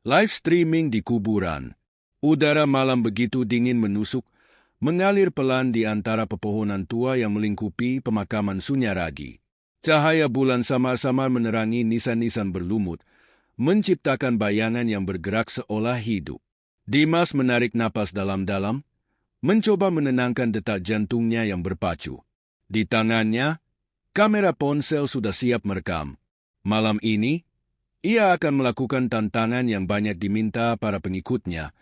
Live streaming di kuburan. Udara malam begitu dingin menusuk, mengalir pelan di antara pepohonan tua yang melingkupi pemakaman Sunyaragi. Cahaya bulan samar-samar menerangi nisan-nisan berlumut, menciptakan bayangan yang bergerak seolah hidup. Dimas menarik napas dalam-dalam, mencoba menenangkan detak jantungnya yang berpacu. Di tangannya, kamera ponsel sudah siap merekam. Malam ini, ia akan melakukan tantangan yang banyak diminta para pengikutnya,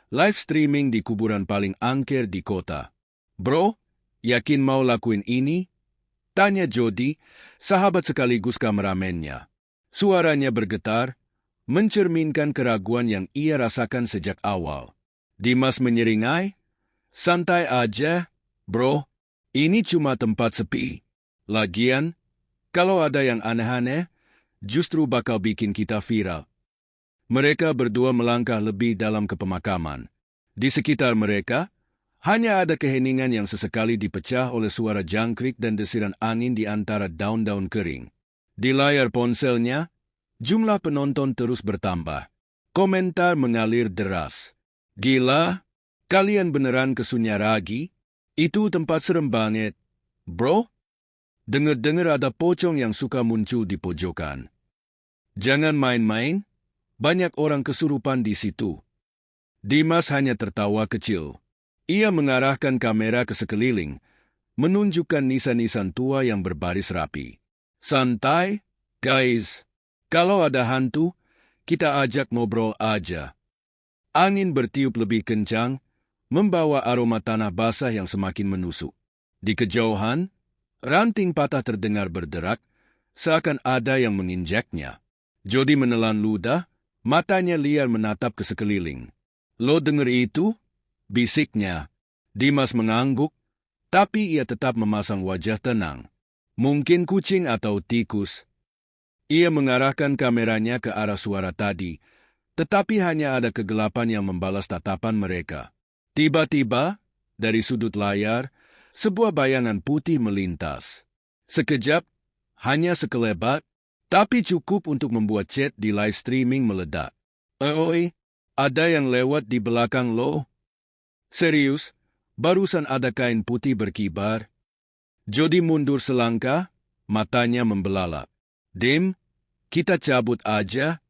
live streaming di kuburan paling angker di kota. Bro, yakin mau lakuin ini? Tanya Jody, sahabat sekaligus kameramennya. Suaranya bergetar, mencerminkan keraguan yang ia rasakan sejak awal. Dimas menyeringai, santai aja, bro, ini cuma tempat sepi. Lagian, kalau ada yang aneh-aneh, justru bakal bikin kita viral. Mereka berdua melangkah lebih dalam ke pemakaman. Di sekitar mereka, hanya ada keheningan yang sesekali dipecah oleh suara jangkrik dan desiran angin di antara daun-daun kering. Di layar ponselnya, jumlah penonton terus bertambah. Komentar mengalir deras. Gila, kalian beneran ke Sunyaragi? Itu tempat serem banget. Bro? Dengar-dengar ada pocong yang suka muncul di pojokan. Jangan main-main, banyak orang kesurupan di situ. Dimas hanya tertawa kecil. Ia mengarahkan kamera ke sekeliling, menunjukkan nisan-nisan tua yang berbaris rapi. Santai, guys. Kalau ada hantu, kita ajak ngobrol aja. Angin bertiup lebih kencang, membawa aroma tanah basah yang semakin menusuk. Di kejauhan, ranting patah terdengar berderak, seakan ada yang menginjaknya. Jody menelan ludah, matanya liar menatap ke sekeliling. Lo denger itu? Bisiknya. Dimas mengangguk, tapi ia tetap memasang wajah tenang. Mungkin kucing atau tikus. Ia mengarahkan kameranya ke arah suara tadi, tetapi hanya ada kegelapan yang membalas tatapan mereka. Tiba-tiba, dari sudut layar, sebuah bayangan putih melintas. Sekejap, hanya sekelebat, tapi cukup untuk membuat chat di live streaming meledak. Oi, ada yang lewat di belakang lo? Serius, barusan ada kain putih berkibar. Jody mundur selangkah, matanya membelalak. Dim, kita cabut aja.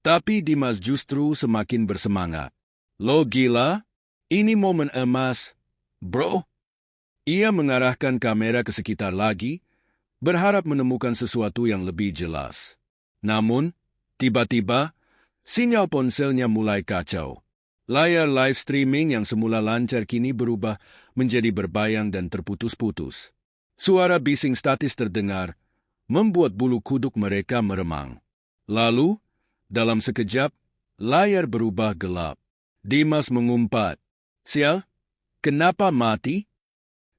Tapi Dimas justru semakin bersemangat. Lo gila? Ini momen emas, bro. Ia mengarahkan kamera ke sekitar lagi, berharap menemukan sesuatu yang lebih jelas. Namun, tiba-tiba, sinyal ponselnya mulai kacau. Layar live streaming yang semula lancar kini berubah menjadi berbayang dan terputus-putus. Suara bising statis terdengar, membuat bulu kuduk mereka meremang. Lalu, dalam sekejap, layar berubah gelap. Dimas mengumpat, "Sial, kenapa mati?"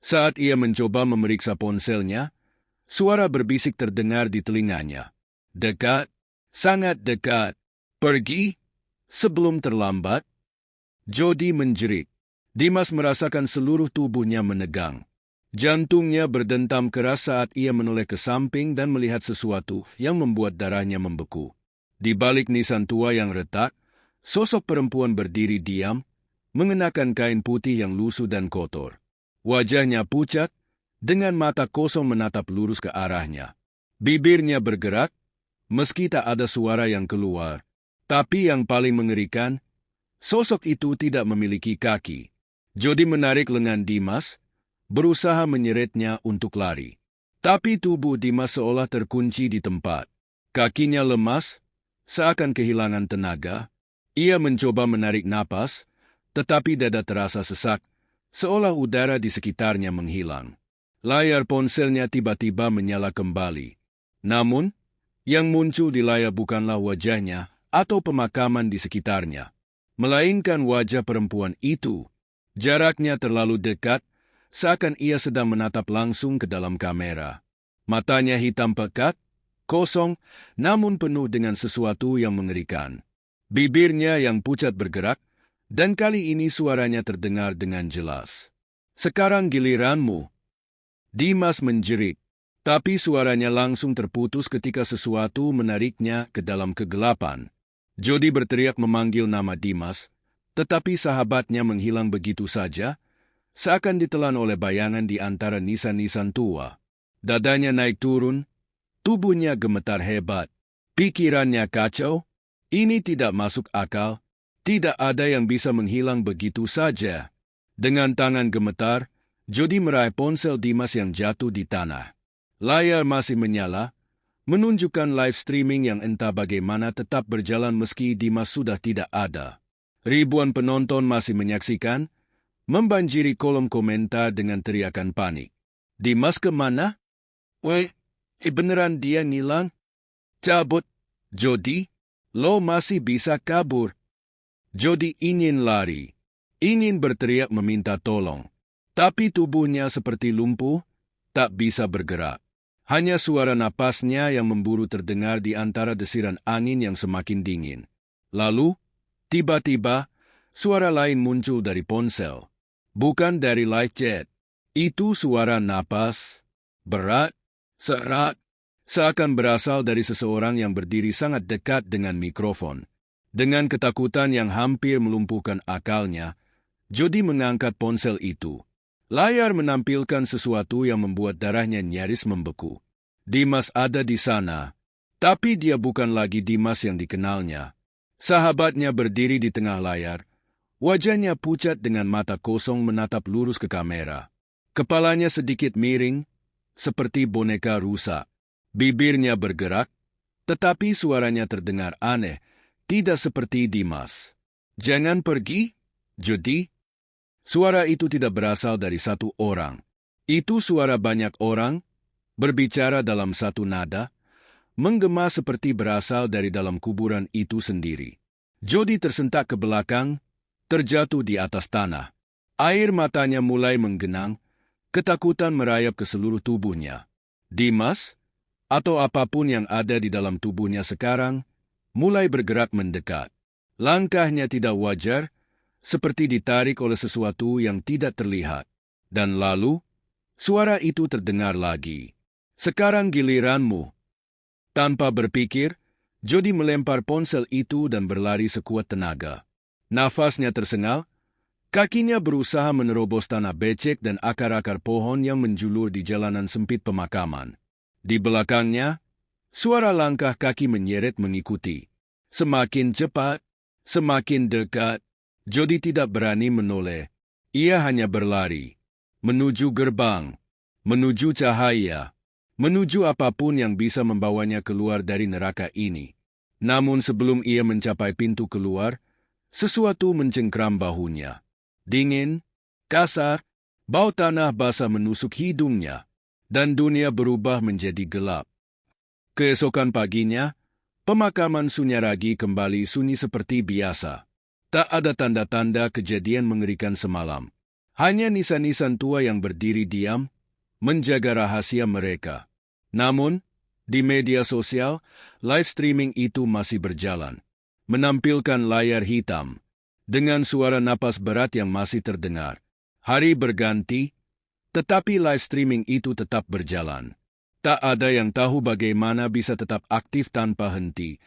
Saat ia mencoba memeriksa ponselnya, suara berbisik terdengar di telinganya. Dekat, sangat dekat. Pergi, sebelum terlambat. Jody menjerit. Dimas merasakan seluruh tubuhnya menegang. Jantungnya berdentam keras saat ia menoleh ke samping dan melihat sesuatu yang membuat darahnya membeku. Di balik nisan tua yang retak, sosok perempuan berdiri diam, mengenakan kain putih yang lusuh dan kotor. Wajahnya pucat, dengan mata kosong menatap lurus ke arahnya. Bibirnya bergerak, meski tak ada suara yang keluar. Tapi yang paling mengerikan, sosok itu tidak memiliki kaki. Jody menarik lengan Dimas, berusaha menyeretnya untuk lari. Tapi tubuh Dimas seolah terkunci di tempat. Kakinya lemas, seakan kehilangan tenaga. Ia mencoba menarik napas, tetapi dada terasa sesak, seolah udara di sekitarnya menghilang. Layar ponselnya tiba-tiba menyala kembali. Namun, yang muncul di layar bukanlah wajahnya atau pemakaman di sekitarnya, melainkan wajah perempuan itu. Jaraknya terlalu dekat, seakan ia sedang menatap langsung ke dalam kamera. Matanya hitam pekat, kosong, namun penuh dengan sesuatu yang mengerikan. Bibirnya yang pucat bergerak, dan kali ini suaranya terdengar dengan jelas. "Sekarang giliranmu." Dimas menjerit, tapi suaranya langsung terputus ketika sesuatu menariknya ke dalam kegelapan. Jody berteriak memanggil nama Dimas, tetapi sahabatnya menghilang begitu saja, seakan ditelan oleh bayangan di antara nisan-nisan tua. Dadanya naik turun, tubuhnya gemetar hebat. Pikirannya kacau, ini tidak masuk akal, tidak ada yang bisa menghilang begitu saja. Dengan tangan gemetar, Jody meraih ponsel Dimas yang jatuh di tanah. Layar masih menyala, menunjukkan live streaming yang entah bagaimana tetap berjalan meski Dimas sudah tidak ada. Ribuan penonton masih menyaksikan, membanjiri kolom komentar dengan teriakan panik. Dimas kemana? Weh, beneran dia ngilang? Cabut, Jody, lo masih bisa kabur. Jody ingin lari, ingin berteriak meminta tolong, tapi tubuhnya seperti lumpuh, tak bisa bergerak. Hanya suara napasnya yang memburu terdengar di antara desiran angin yang semakin dingin. Lalu, tiba-tiba, suara lain muncul dari ponsel. Bukan dari live chat. Itu suara napas, berat, serak, seakan berasal dari seseorang yang berdiri sangat dekat dengan mikrofon. Dengan ketakutan yang hampir melumpuhkan akalnya, Jody mengangkat ponsel itu. Layar menampilkan sesuatu yang membuat darahnya nyaris membeku. Dimas ada di sana, tapi dia bukan lagi Dimas yang dikenalnya. Sahabatnya berdiri di tengah layar, wajahnya pucat dengan mata kosong menatap lurus ke kamera. Kepalanya sedikit miring, seperti boneka rusak. Bibirnya bergerak, tetapi suaranya terdengar aneh, tidak seperti Dimas. Jangan pergi, Jody. Suara itu tidak berasal dari satu orang. Itu suara banyak orang, berbicara dalam satu nada, menggema seperti berasal dari dalam kuburan itu sendiri. Jody tersentak ke belakang, terjatuh di atas tanah. Air matanya mulai menggenang, ketakutan merayap ke seluruh tubuhnya. Dimas, atau apapun yang ada di dalam tubuhnya sekarang, mulai bergerak mendekat. Langkahnya tidak wajar, seperti ditarik oleh sesuatu yang tidak terlihat. Dan lalu, suara itu terdengar lagi. Sekarang giliranmu. Tanpa berpikir, Jody melempar ponsel itu dan berlari sekuat tenaga. Nafasnya tersengal, kakinya berusaha menerobos tanah becek dan akar-akar pohon yang menjulur di jalanan sempit pemakaman. Di belakangnya, suara langkah kaki menyeret mengikuti. Semakin cepat, semakin dekat. Jody tidak berani menoleh. Ia hanya berlari. Menuju gerbang. Menuju cahaya. Menuju apapun yang bisa membawanya keluar dari neraka ini. Namun sebelum ia mencapai pintu keluar, sesuatu mencengkram bahunya. Dingin, kasar, bau tanah basah menusuk hidungnya, dan dunia berubah menjadi gelap. Keesokan paginya, pemakaman Sunyaragi kembali sunyi seperti biasa. Tak ada tanda-tanda kejadian mengerikan semalam. Hanya nisan-nisan tua yang berdiri diam, menjaga rahasia mereka. Namun, di media sosial, live streaming itu masih berjalan. Menampilkan layar hitam, dengan suara napas berat yang masih terdengar. Hari berganti, tetapi live streaming itu tetap berjalan. Tak ada yang tahu bagaimana bisa tetap aktif tanpa henti,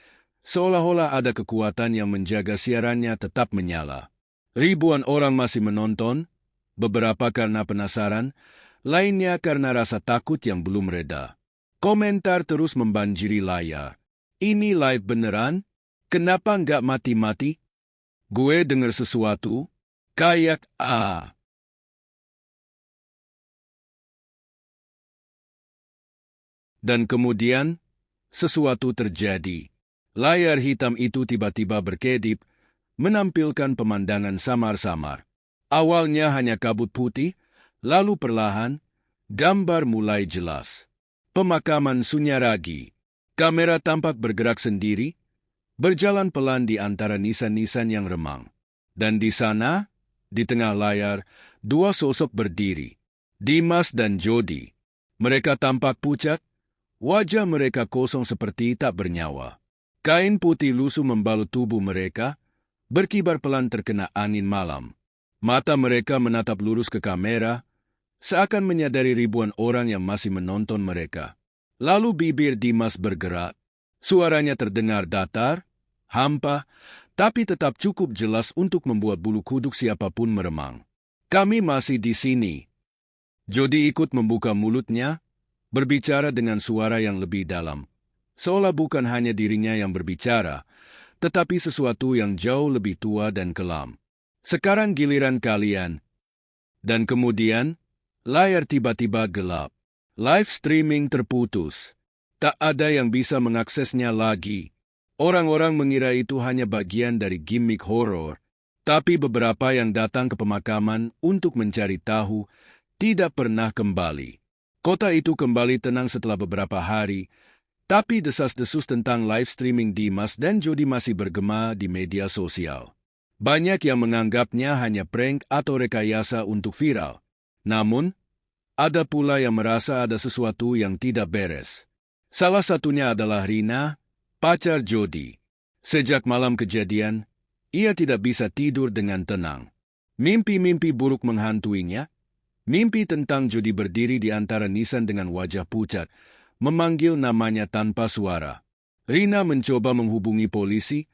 seolah-olah ada kekuatan yang menjaga siarannya tetap menyala. Ribuan orang masih menonton, beberapa karena penasaran, lainnya karena rasa takut yang belum reda. Komentar terus membanjiri layar. Ini live beneran? Kenapa nggak mati-mati? Gue denger sesuatu? Kayak Dan kemudian, sesuatu terjadi. Layar hitam itu tiba-tiba berkedip, menampilkan pemandangan samar-samar. Awalnya hanya kabut putih, lalu perlahan, gambar mulai jelas. Pemakaman Sunyaragi. Kamera tampak bergerak sendiri, berjalan pelan di antara nisan-nisan yang remang. Dan di sana, di tengah layar, dua sosok berdiri. Dimas dan Jody. Mereka tampak pucat, wajah mereka kosong seperti tak bernyawa. Kain putih lusuh membalut tubuh mereka, berkibar pelan terkena angin malam. Mata mereka menatap lurus ke kamera, seakan menyadari ribuan orang yang masih menonton mereka. Lalu bibir Dimas bergerak, suaranya terdengar datar, hampa, tapi tetap cukup jelas untuk membuat bulu kuduk siapapun meremang. Kami masih di sini. Jody ikut membuka mulutnya, berbicara dengan suara yang lebih dalam. Seolah bukan hanya dirinya yang berbicara, tetapi sesuatu yang jauh lebih tua dan kelam. Sekarang giliran kalian. Dan kemudian, layar tiba-tiba gelap. Live streaming terputus. Tak ada yang bisa mengaksesnya lagi. Orang-orang mengira itu hanya bagian dari gimmick horor, tapi beberapa yang datang ke pemakaman untuk mencari tahu tidak pernah kembali. Kota itu kembali tenang setelah beberapa hari, tapi desas-desus tentang live streaming Dimas dan Jody masih bergema di media sosial. Banyak yang menganggapnya hanya prank atau rekayasa untuk viral. Namun, ada pula yang merasa ada sesuatu yang tidak beres. Salah satunya adalah Rina, pacar Jody. Sejak malam kejadian, ia tidak bisa tidur dengan tenang. Mimpi-mimpi buruk menghantuinya. Mimpi tentang Jody berdiri di antara nisan dengan wajah pucat, memanggil namanya tanpa suara. Rina mencoba menghubungi polisi,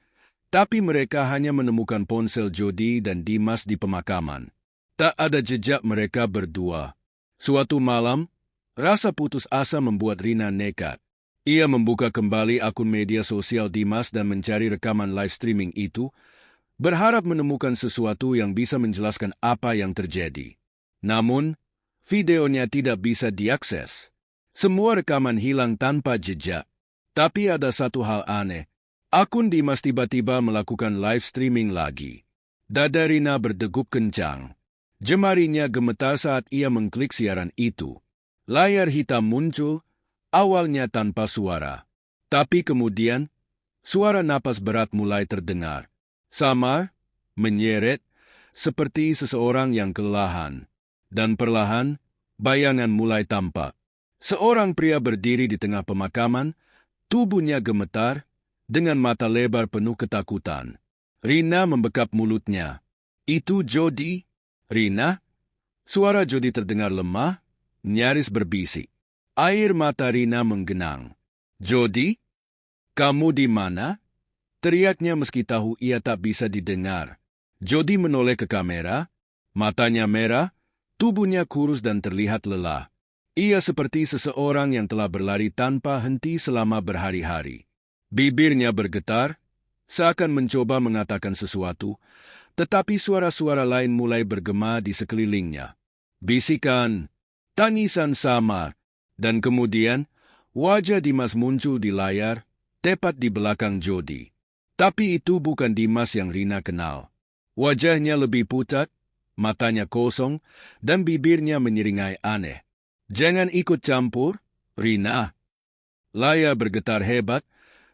tapi mereka hanya menemukan ponsel Jody dan Dimas di pemakaman. Tak ada jejak mereka berdua. Suatu malam, rasa putus asa membuat Rina nekat. Ia membuka kembali akun media sosial Dimas dan mencari rekaman live streaming itu, berharap menemukan sesuatu yang bisa menjelaskan apa yang terjadi. Namun, videonya tidak bisa diakses. Semua rekaman hilang tanpa jejak. Tapi ada satu hal aneh. Akun Dimas tiba-tiba melakukan live streaming lagi. Dada Rina berdegup kencang. Jemarinya gemetar saat ia mengklik siaran itu. Layar hitam muncul, awalnya tanpa suara. Tapi kemudian, suara napas berat mulai terdengar. Samar, menyeret, seperti seseorang yang kelelahan. Dan perlahan, bayangan mulai tampak. Seorang pria berdiri di tengah pemakaman, tubuhnya gemetar, dengan mata lebar penuh ketakutan. Rina membekap mulutnya. Itu Jody? Rina? Suara Jody terdengar lemah, nyaris berbisik. Air mata Rina menggenang. Jody? Kamu di mana? Teriaknya meski tahu ia tak bisa didengar. Jody menoleh ke kamera, matanya merah, tubuhnya kurus dan terlihat lelah. Ia seperti seseorang yang telah berlari tanpa henti selama berhari-hari. Bibirnya bergetar, seakan mencoba mengatakan sesuatu, tetapi suara-suara lain mulai bergema di sekelilingnya. Bisikan, tangisan samar, dan kemudian wajah Dimas muncul di layar, tepat di belakang Jody. Tapi itu bukan Dimas yang Rina kenal. Wajahnya lebih pucat, matanya kosong, dan bibirnya menyeringai aneh. Jangan ikut campur, Rina. Layar bergetar hebat,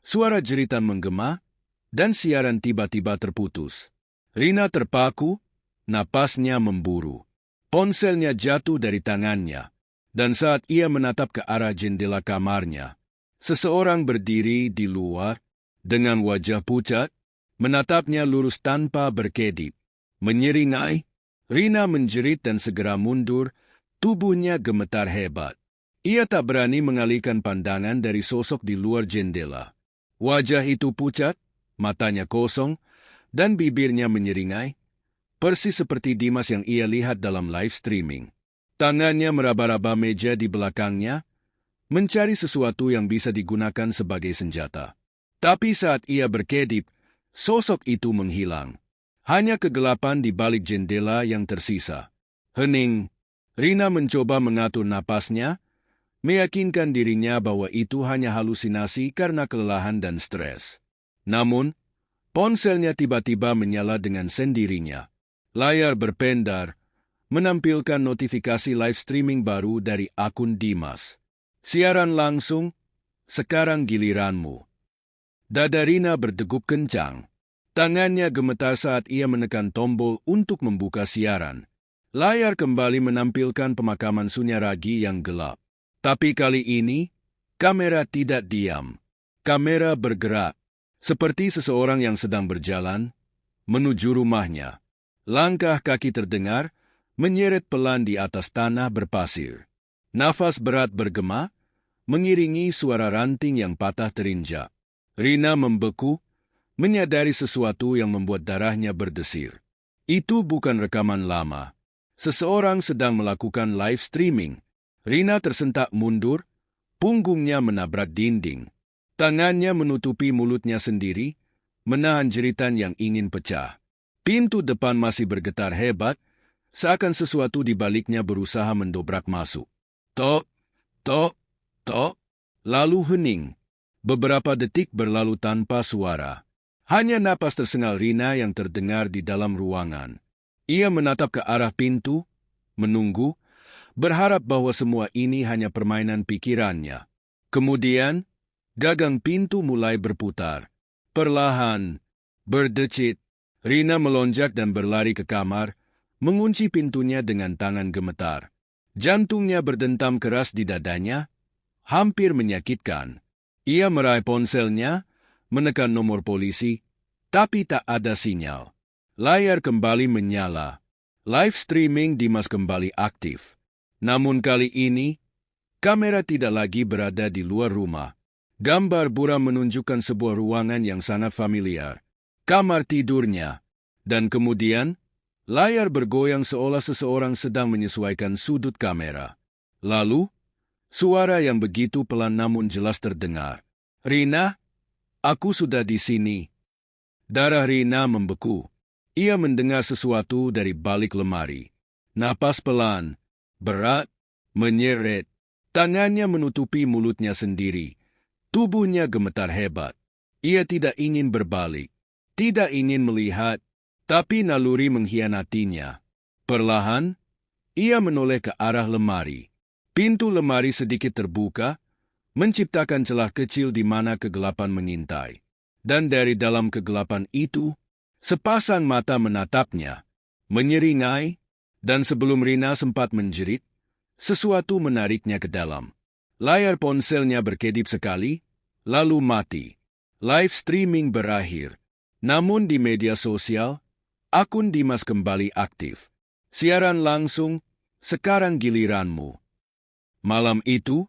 suara jeritan menggema, dan siaran tiba-tiba terputus. Rina terpaku, napasnya memburu. Ponselnya jatuh dari tangannya, dan saat ia menatap ke arah jendela kamarnya, seseorang berdiri di luar, dengan wajah pucat, menatapnya lurus tanpa berkedip. Menyeringai, Rina menjerit dan segera mundur, tubuhnya gemetar hebat. Ia tak berani mengalihkan pandangan dari sosok di luar jendela. Wajah itu pucat, matanya kosong, dan bibirnya menyeringai, persis seperti Dimas yang ia lihat dalam live streaming. Tangannya meraba-raba meja di belakangnya, mencari sesuatu yang bisa digunakan sebagai senjata. Tapi saat ia berkedip, sosok itu menghilang. Hanya kegelapan di balik jendela yang tersisa. Hening, Rina mencoba mengatur napasnya, meyakinkan dirinya bahwa itu hanya halusinasi karena kelelahan dan stres. Namun, ponselnya tiba-tiba menyala dengan sendirinya. Layar berpendar, menampilkan notifikasi live streaming baru dari akun Dimas. Siaran langsung, sekarang giliranmu. Dada Rina berdegup kencang. Tangannya gemetar saat ia menekan tombol untuk membuka siaran. Layar kembali menampilkan pemakaman Sunyaragi yang gelap. Tapi kali ini, kamera tidak diam. Kamera bergerak, seperti seseorang yang sedang berjalan menuju rumahnya. Langkah kaki terdengar, menyeret pelan di atas tanah berpasir. Nafas berat bergema, mengiringi suara ranting yang patah terinjak. Rina membeku, menyadari sesuatu yang membuat darahnya berdesir. Itu bukan rekaman lama. Seseorang sedang melakukan live streaming. Rina tersentak mundur, punggungnya menabrak dinding. Tangannya menutupi mulutnya sendiri, menahan jeritan yang ingin pecah. Pintu depan masih bergetar hebat, seakan sesuatu di baliknya berusaha mendobrak masuk. Tok, tok, tok, lalu hening. Beberapa detik berlalu tanpa suara. Hanya napas tersengal Rina yang terdengar di dalam ruangan. Ia menatap ke arah pintu, menunggu, berharap bahwa semua ini hanya permainan pikirannya. Kemudian, gagang pintu mulai berputar. Perlahan, berdecit, Rina melonjak dan berlari ke kamar, mengunci pintunya dengan tangan gemetar. Jantungnya berdentam keras di dadanya, hampir menyakitkan. Ia meraih ponselnya, menekan nomor polisi, tapi tak ada sinyal. Layar kembali menyala. Live streaming Dimas kembali aktif. Namun kali ini, kamera tidak lagi berada di luar rumah. Gambar buram menunjukkan sebuah ruangan yang sangat familiar. Kamar tidurnya. Dan kemudian, layar bergoyang seolah seseorang sedang menyesuaikan sudut kamera. Lalu, suara yang begitu pelan namun jelas terdengar. Rina, aku sudah di sini. Darah Rina membeku. Ia mendengar sesuatu dari balik lemari. Napas pelan, berat, menyeret. Tangannya menutupi mulutnya sendiri. Tubuhnya gemetar hebat. Ia tidak ingin berbalik. Tidak ingin melihat, tapi naluri mengkhianatinya. Perlahan, ia menoleh ke arah lemari. Pintu lemari sedikit terbuka, menciptakan celah kecil di mana kegelapan mengintai. Dan dari dalam kegelapan itu, sepasang mata menatapnya, menyeringai, dan sebelum Rina sempat menjerit, sesuatu menariknya ke dalam. Layar ponselnya berkedip sekali, lalu mati. Live streaming berakhir. Namun di media sosial, akun Dimas kembali aktif. Siaran langsung, sekarang giliranmu. Malam itu,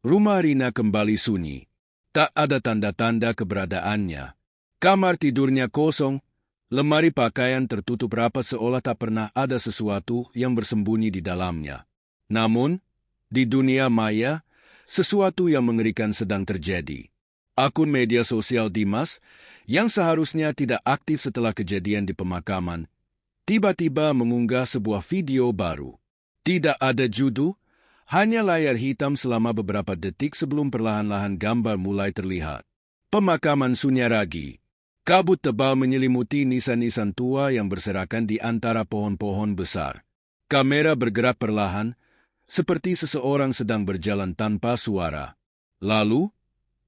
rumah Rina kembali sunyi. Tak ada tanda-tanda keberadaannya. Kamar tidurnya kosong, lemari pakaian tertutup rapat seolah tak pernah ada sesuatu yang bersembunyi di dalamnya. Namun, di dunia maya, sesuatu yang mengerikan sedang terjadi. Akun media sosial Dimas, yang seharusnya tidak aktif setelah kejadian di pemakaman, tiba-tiba mengunggah sebuah video baru. Tidak ada judul, hanya layar hitam selama beberapa detik sebelum perlahan-lahan gambar mulai terlihat. Pemakaman Sunyaragi. Kabut tebal menyelimuti nisan-nisan tua yang berserakan di antara pohon-pohon besar. Kamera bergerak perlahan, seperti seseorang sedang berjalan tanpa suara. Lalu,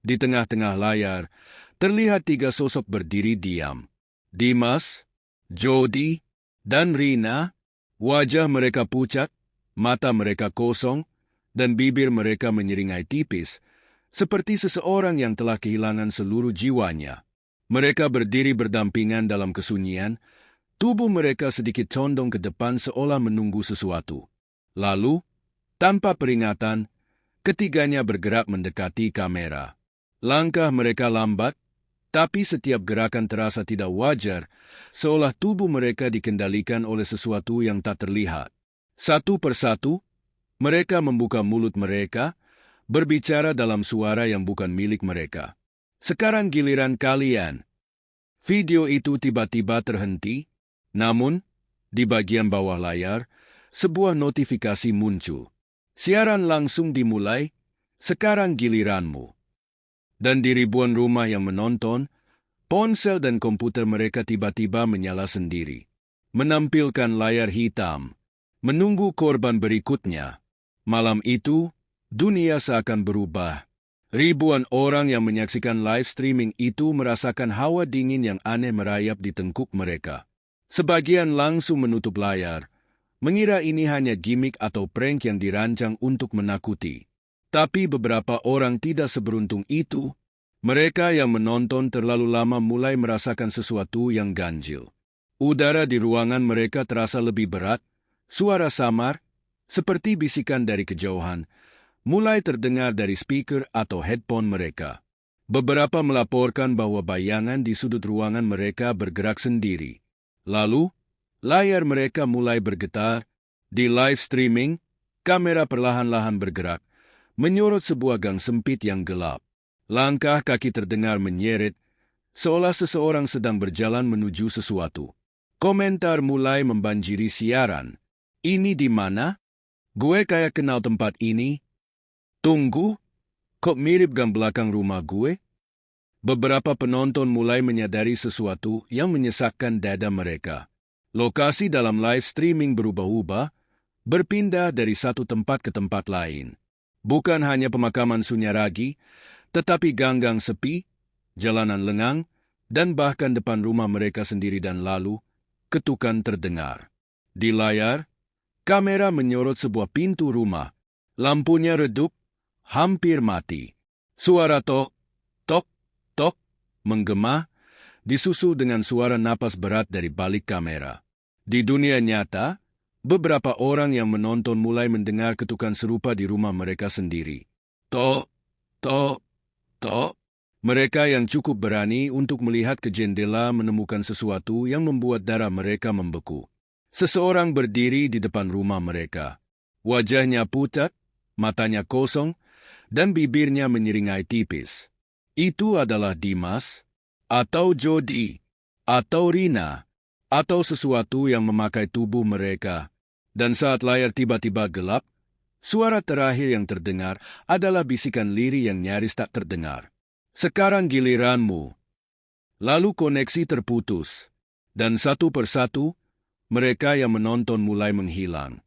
di tengah-tengah layar, terlihat 3 sosok berdiri diam. Dimas, Jody, dan Rina. Wajah mereka pucat, mata mereka kosong, dan bibir mereka menyeringai tipis, seperti seseorang yang telah kehilangan seluruh jiwanya. Mereka berdiri berdampingan dalam kesunyian, tubuh mereka sedikit condong ke depan seolah menunggu sesuatu. Lalu, tanpa peringatan, ketiganya bergerak mendekati kamera. Langkah mereka lambat, tapi setiap gerakan terasa tidak wajar, seolah tubuh mereka dikendalikan oleh sesuatu yang tak terlihat. Satu persatu, mereka membuka mulut mereka, berbicara dalam suara yang bukan milik mereka. Sekarang giliran kalian. Video itu tiba-tiba terhenti, namun, di bagian bawah layar, sebuah notifikasi muncul. Siaran langsung dimulai, sekarang giliranmu. Dan di ribuan rumah yang menonton, ponsel dan komputer mereka tiba-tiba menyala sendiri. Menampilkan layar hitam, menunggu korban berikutnya. Malam itu, dunia seakan berubah. Ribuan orang yang menyaksikan live streaming itu merasakan hawa dingin yang aneh merayap di tengkuk mereka. Sebagian langsung menutup layar, mengira ini hanya gimik atau prank yang dirancang untuk menakuti. Tapi beberapa orang tidak seberuntung itu. Mereka yang menonton terlalu lama mulai merasakan sesuatu yang ganjil. Udara di ruangan mereka terasa lebih berat, suara samar, seperti bisikan dari kejauhan, mulai terdengar dari speaker atau headphone mereka. Beberapa melaporkan bahwa bayangan di sudut ruangan mereka bergerak sendiri. Lalu, layar mereka mulai bergetar. Di live streaming, kamera perlahan-lahan bergerak, menyorot sebuah gang sempit yang gelap. Langkah kaki terdengar menyeret, seolah seseorang sedang berjalan menuju sesuatu. Komentar mulai membanjiri siaran. Ini di mana? Gue kayak kenal tempat ini. Tunggu, kok mirip gang belakang rumah gue? Beberapa penonton mulai menyadari sesuatu yang menyesakkan dada mereka. Lokasi dalam live streaming berubah-ubah, berpindah dari satu tempat ke tempat lain. Bukan hanya pemakaman Sunyaragi, tetapi gang-gang sepi, jalanan lengang, dan bahkan depan rumah mereka sendiri dan lalu, ketukan terdengar. Di layar, kamera menyorot sebuah pintu rumah. Lampunya redup, hampir mati. Suara tok, tok, tok, menggema, disusul dengan suara napas berat dari balik kamera. Di dunia nyata, beberapa orang yang menonton mulai mendengar ketukan serupa di rumah mereka sendiri. Tok, tok, tok. Mereka yang cukup berani untuk melihat ke jendela menemukan sesuatu yang membuat darah mereka membeku. Seseorang berdiri di depan rumah mereka. Wajahnya pucat, matanya kosong, dan bibirnya menyeringai tipis. Itu adalah Dimas, atau Jody, atau Rina, atau sesuatu yang memakai tubuh mereka. Dan saat layar tiba-tiba gelap, suara terakhir yang terdengar adalah bisikan lirih yang nyaris tak terdengar. Sekarang giliranmu. Lalu koneksi terputus, dan satu persatu, mereka yang menonton mulai menghilang.